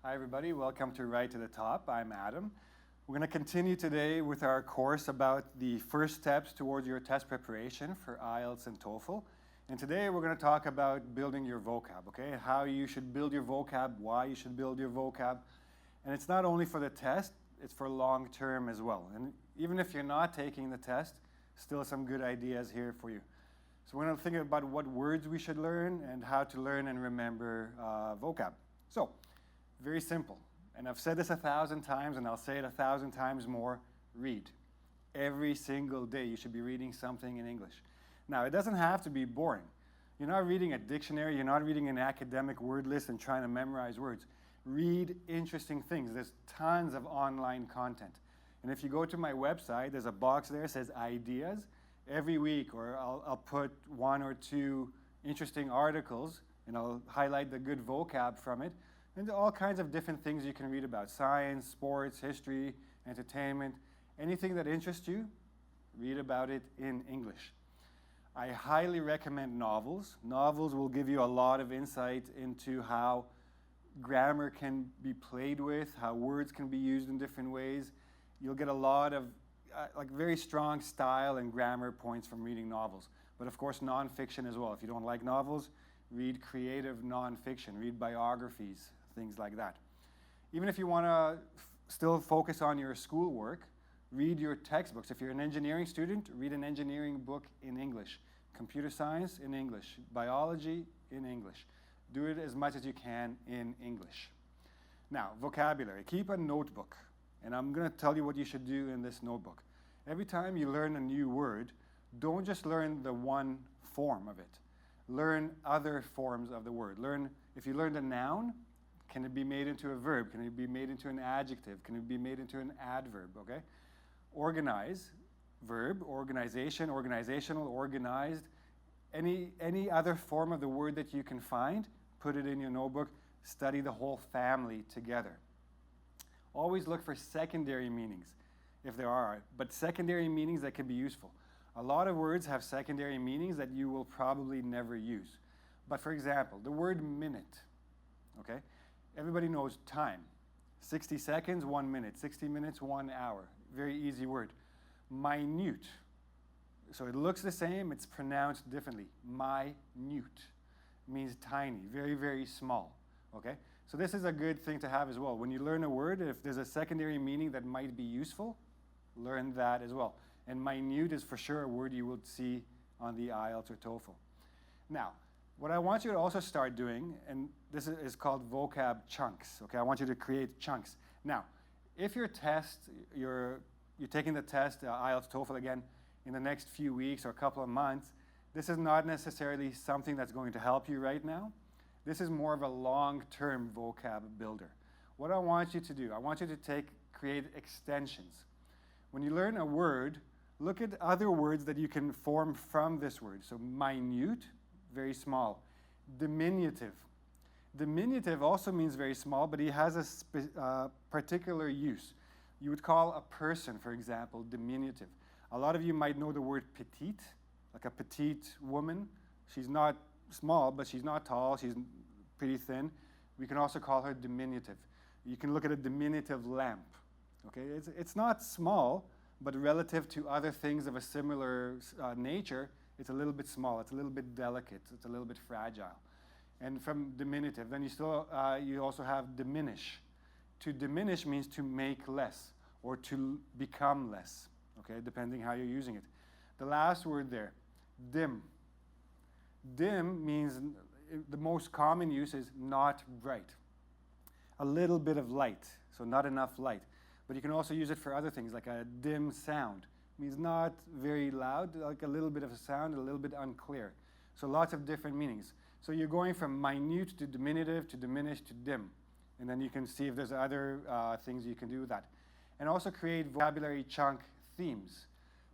Hi everybody, welcome to Right to the Top. I'm Adam. We're going to continue today with our course about the first steps towards your test preparation for IELTS and TOEFL. And today we're going to talk about building your vocab, okay? How you should build your vocab, why you should build your vocab. And it's not only for the test, it's for long term as well. And even if you're not taking the test, still some good ideas here for you. So we're going to think about what words we should learn and how to learn and remember vocab. So, very simple. And I've said this 1,000 times and I'll say it 1,000 times more. Read. Every single day you should be reading something in English. Now, it doesn't have to be boring. You're not reading a dictionary, you're not reading an academic word list and trying to memorize words. Read interesting things. There's tons of online content. And if you go to my website, there's a box there that says ideas. Every week, or I'll put 1 or 2 interesting articles and I'll highlight the good vocab from it. And all kinds of different things you can read about. Science, sports, history, entertainment. Anything that interests you, read about it in English. I highly recommend novels. Novels will give you a lot of insight into how grammar can be played with, how words can be used in different ways. You'll get a lot of very strong style and grammar points from reading novels. But of course, nonfiction as well. If you don't like novels, read creative nonfiction, read biographies, things like that. Even if you want to still focus on your schoolwork, read your textbooks. If you're an engineering student, read an engineering book in English. Computer science in English. Biology in English. Do it as much as you can in English. Now, vocabulary. Keep a notebook. And I'm going to tell you what you should do in this notebook. Every time you learn a new word, don't just learn the one form of it. Learn other forms of the word. If you learned a noun, can it be made into a verb? Can it be made into an adjective? Can it be made into an adverb, okay? Organize, verb, organization, organizational, organized. Any other form of the word that you can find, put it in your notebook. Study the whole family together. Always look for secondary meanings, if there are, but secondary meanings that can be useful. A lot of words have secondary meanings that you will probably never use. But for example, the word minute, okay? Everybody knows time. 60 seconds, 1 minute. 60 minutes, 1 hour. Very easy word. Minute. So it looks the same, it's pronounced differently. Minute means tiny, very, very small, okay? So this is a good thing to have as well. When you learn a word, if there's a secondary meaning that might be useful, learn that as well. And minute is for sure a word you will see on the IELTS or TOEFL. Now, what I want you to also start doing, and this is called vocab chunks, okay? I want you to create chunks. Now, if you're taking the test, IELTS, TOEFL again, in the next few weeks or a couple of months, this is not necessarily something that's going to help you right now. This is more of a long-term vocab builder. What I want you to do, I want you to create extensions. When you learn a word, look at other words that you can form from this word. So minute, very small. Diminutive. Diminutive also means very small, but it has a particular use. You would call a person, for example, diminutive. A lot of you might know the word petite, like a petite woman. She's not small, but she's not tall. She's pretty thin. We can also call her diminutive. You can look at a diminutive lamp. Okay, it's not small, but relative to other things of a similar nature, it's a little bit small, it's a little bit delicate, it's a little bit fragile. And from diminutive, then you also have diminish. To diminish means to make less or to become less, okay, depending how you're using it. The last word there, dim. Dim means the most common use is not bright. A little bit of light, so not enough light. But you can also use it for other things, like a dim sound. It means not very loud, like a little bit of a sound, a little bit unclear. So lots of different meanings. So you're going from minute to diminutive to diminish to dim. And then you can see if there's other things you can do with that. And also create vocabulary chunk themes.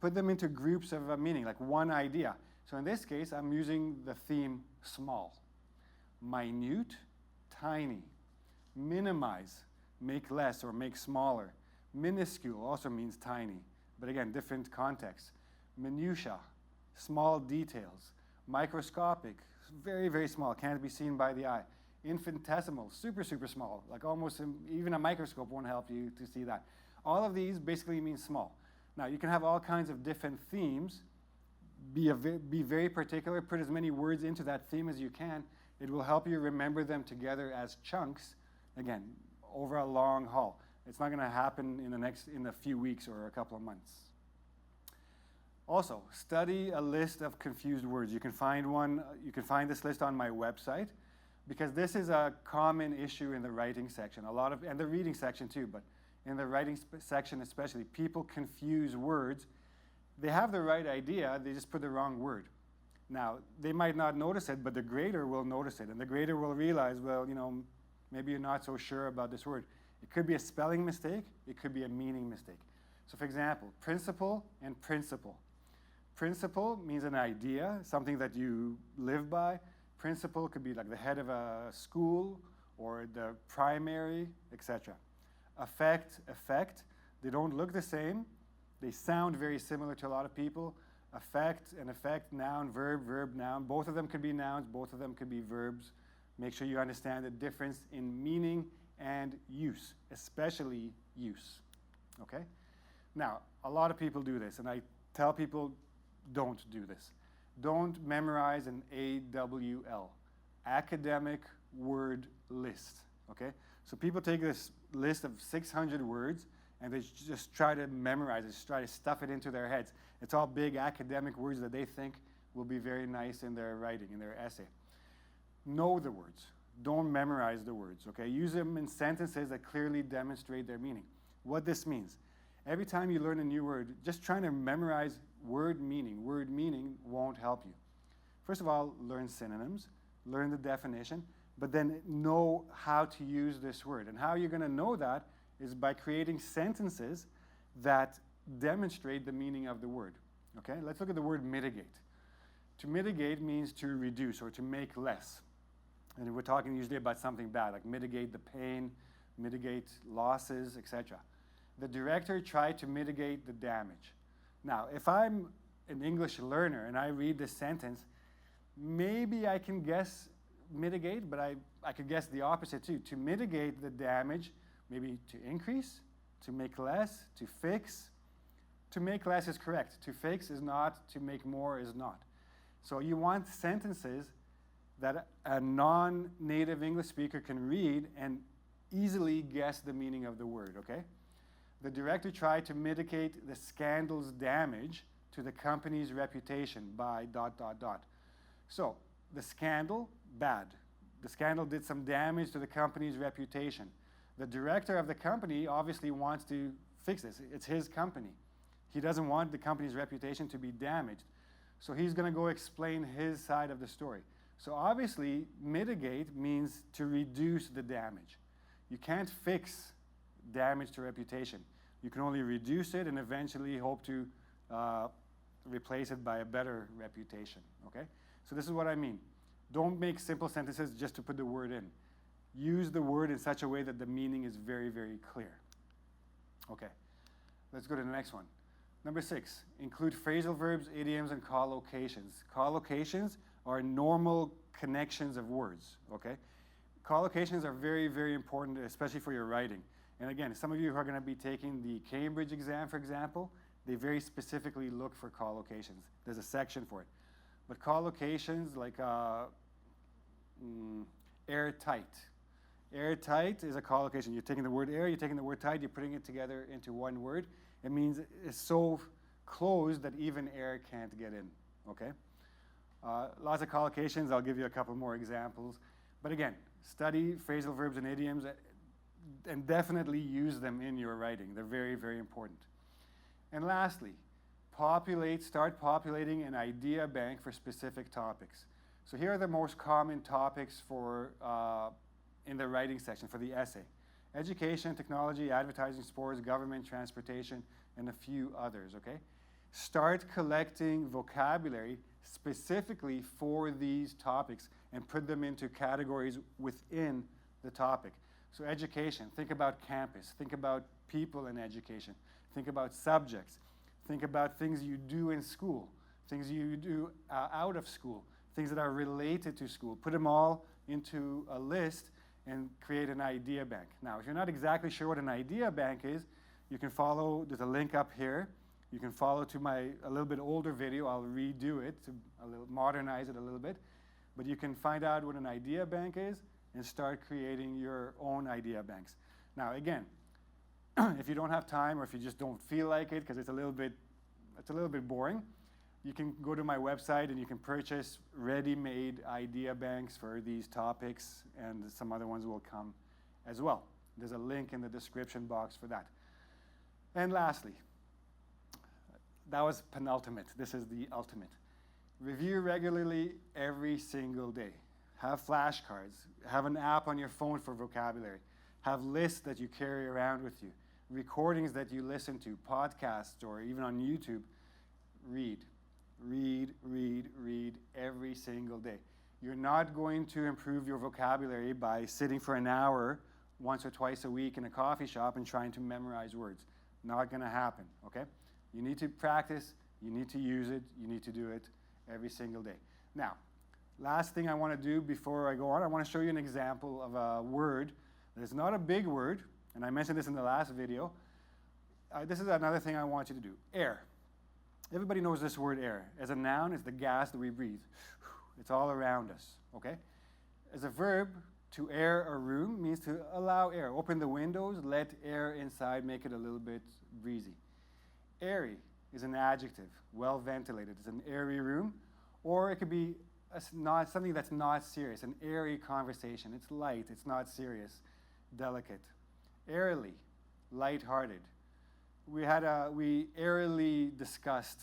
Put them into groups of a meaning, like one idea. So in this case, I'm using the theme small. Minute, tiny. Minimize, make less or make smaller. Minuscule also means tiny, but again, different context. Minutia, small details. Microscopic, very, very small, can't be seen by the eye. infinitesimal, super, super small, like almost even a microscope won't help you to see that. All of these basically mean small. Now, you can have all kinds of different themes. Be very particular, put as many words into that theme as you can. It will help you remember them together as chunks, again, over a long haul. It's not going to happen in a few weeks or a couple of months. Also, study a list of confused words. You can find this list on my website, because this is a common issue in the writing section, and the reading section too, but in the writing section especially, people confuse words. They have the right idea, they just put the wrong word. Now, they might not notice it, but the grader will notice it, and the grader will realize, well, maybe you're not so sure about this word. It could be a spelling mistake, it could be a meaning mistake. So for example, principle and principle. Principle means an idea, something that you live by. Principal could be like the head of a school or the primary, etc. Affect, they don't look the same. They sound very similar to a lot of people. Affect and effect, noun, verb, verb, noun. Both of them could be nouns, both of them could be verbs. Make sure you understand the difference in meaning and use, especially use, okay? Now, a lot of people do this, and I tell people, don't do this. Don't memorize an AWL, academic word list, okay? So people take this list of 600 words and they just try to memorize it, just try to stuff it into their heads. It's all big academic words that they think will be very nice in their writing, in their essay. Know the words. Don't memorize the words, okay? Use them in sentences that clearly demonstrate their meaning. What this means, every time you learn a new word, just trying to memorize word meaning won't help you. First of all, learn synonyms, learn the definition, but then know how to use this word. And how you're going to know that is by creating sentences that demonstrate the meaning of the word, okay? Let's look at the word mitigate. To mitigate means to reduce or to make less. And we're talking usually about something bad, like mitigate the pain, mitigate losses, etc. The director tried to mitigate the damage. Now, if I'm an English learner and I read this sentence, maybe I can guess mitigate, but I could guess the opposite too. To mitigate the damage, maybe to increase, to make less, to fix. To make less is correct. To fix is not, to make more is not. So you want sentences that a non-native English speaker can read and easily guess the meaning of the word, okay? The director tried to mitigate the scandal's damage to the company's reputation by ... So, the scandal, bad. The scandal did some damage to the company's reputation. The director of the company obviously wants to fix this. It's his company. He doesn't want the company's reputation to be damaged. So he's going to go explain his side of the story. So obviously, mitigate means to reduce the damage. You can't fix damage to reputation. You can only reduce it and eventually hope to replace it by a better reputation, okay? So this is what I mean. Don't make simple sentences just to put the word in. Use the word in such a way that the meaning is very, very clear. Okay, let's go to the next one. Number 6, include phrasal verbs, idioms, and collocations. Collocations are normal connections of words, okay? Collocations are very, very important, especially for your writing. And again, some of you who are going to be taking the Cambridge exam, for example, they very specifically look for collocations. There's a section for it. But collocations like airtight. Airtight is a collocation. You're taking the word air, you're taking the word tight, you're putting it together into one word. It means it's so closed that even air can't get in, okay? Lots of collocations. I'll give you a couple more examples. But again, study phrasal verbs and idioms and definitely use them in your writing. They're very, very important. And lastly, start populating an idea bank for specific topics. So here are the most common topics for in the writing section for the essay. Education, technology, advertising, sports, government, transportation, and a few others, okay? Start collecting vocabulary specifically for these topics and put them into categories within the topic. So education, think about campus, think about people in education, think about subjects, think about things you do in school, things you do out of school, things that are related to school. Put them all into a list and create an idea bank. Now, if you're not exactly sure what an idea bank is, you can follow, there's a link up here. You can follow to a little bit older video. I'll redo it, modernize it a little bit. But you can find out what an idea bank is and start creating your own idea banks. Now, again, if you don't have time or if you just don't feel like it because it's a little bit boring, you can go to my website and you can purchase ready-made idea banks for these topics, and some other ones will come as well. There's a link in the description box for that. And lastly, that was penultimate. This is the ultimate. Review regularly every single day. Have flashcards. Have an app on your phone for vocabulary. Have lists that you carry around with you. Recordings that you listen to, podcasts, or even on YouTube. Read. Read, read, read every single day. You're not going to improve your vocabulary by sitting for an hour once or twice a week in a coffee shop and trying to memorize words. Not going to happen, okay? You need to practice, you need to use it, you need to do it every single day. Now, last thing I want to do before I go on, I want to show you an example of a word that is not a big word, and I mentioned this in the last video. This is another thing I want you to do. Air. Everybody knows this word air. As a noun, it's the gas that we breathe. It's all around us, okay? As a verb, to air a room means to allow air. Open the windows, let air inside, make it a little bit breezy. Airy is an adjective, well ventilated. It's an airy room, or it could be something that's not serious, an airy conversation. It's light, it's not serious, delicate. Airily, lighthearted. We airily discussed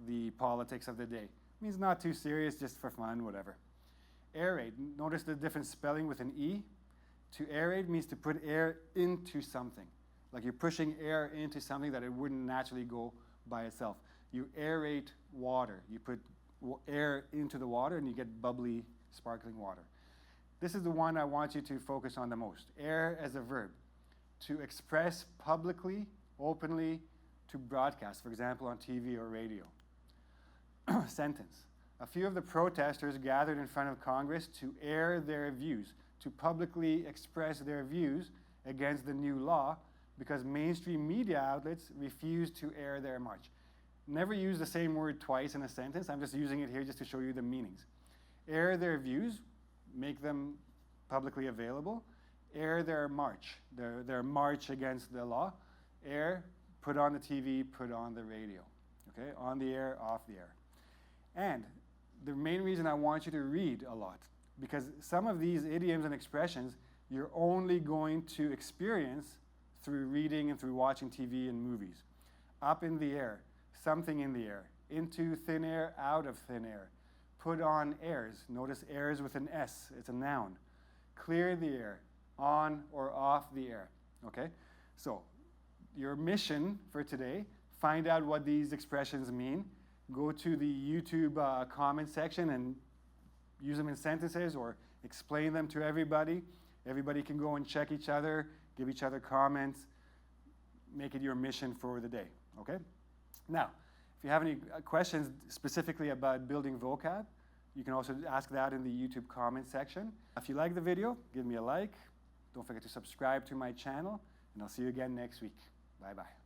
the politics of the day. It means not too serious, just for fun, whatever. Aerate, notice the different spelling with an E. To aerate means to put air into something. Like you're pushing air into something that it wouldn't naturally go by itself. You aerate water. You put air into the water and you get bubbly, sparkling water. This is the one I want you to focus on the most. Air as a verb. To express publicly, openly, to broadcast, for example, on TV or radio. Sentence. A few of the protesters gathered in front of Congress to air their views, to publicly express their views against the new law because mainstream media outlets refused to air their march. Never use the same word twice in a sentence. I'm just using it here just to show you the meanings. Air their views, make them publicly available. Air their march, their march against the law. Air, put on the TV, put on the radio. Okay, on the air, off the air. And the main reason I want you to read a lot, because some of these idioms and expressions you're only going to experience through reading and through watching TV and movies. Up in the air, something in the air. Into thin air, out of thin air. Put on airs. Notice airs with an S. It's a noun. Clear the air. On or off the air. Okay? So, your mission for today, find out what these expressions mean. Go to the YouTube comment section and use them in sentences or explain them to everybody. Everybody can go and check each other, give each other comments, make it your mission for the day, okay? Now, if you have any questions specifically about building vocab, you can also ask that in the YouTube comment section. If you like the video, give me a like. Don't forget to subscribe to my channel, and I'll see you again next week. Bye-bye.